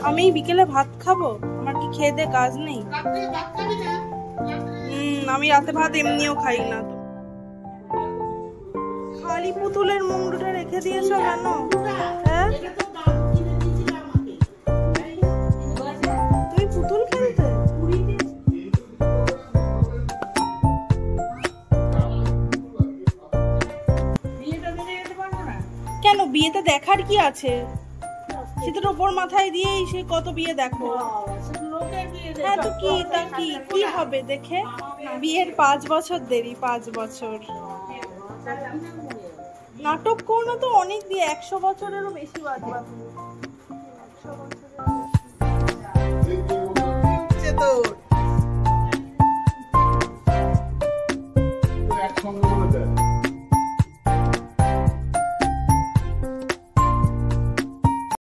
আমি বিকেলে ভাত খাবো? আমার কি খেয়ে দে কাজ নেই? আমি রাতে ভাত এমনিও খাই না। তো খালি পুতুলের মুন্ডুটা রেখে দিয়েছো কেন? হ্যাঁ, তুমি পুতুল খেলতে? কেন, বিয়েতে দেখার কি আছে? শীতের ওপর মাথায় দিয়েই সে কত বিয়ে দেখো। হ্যাঁ তো কি, তা কি হবে দেখে? বিয়ের 5 বছর দেরি, 5 বছর। নাটক করো না তো, অনেক দিয়ে 100 বছরেরও বেশি বাজবা তুমি। 100 বছরের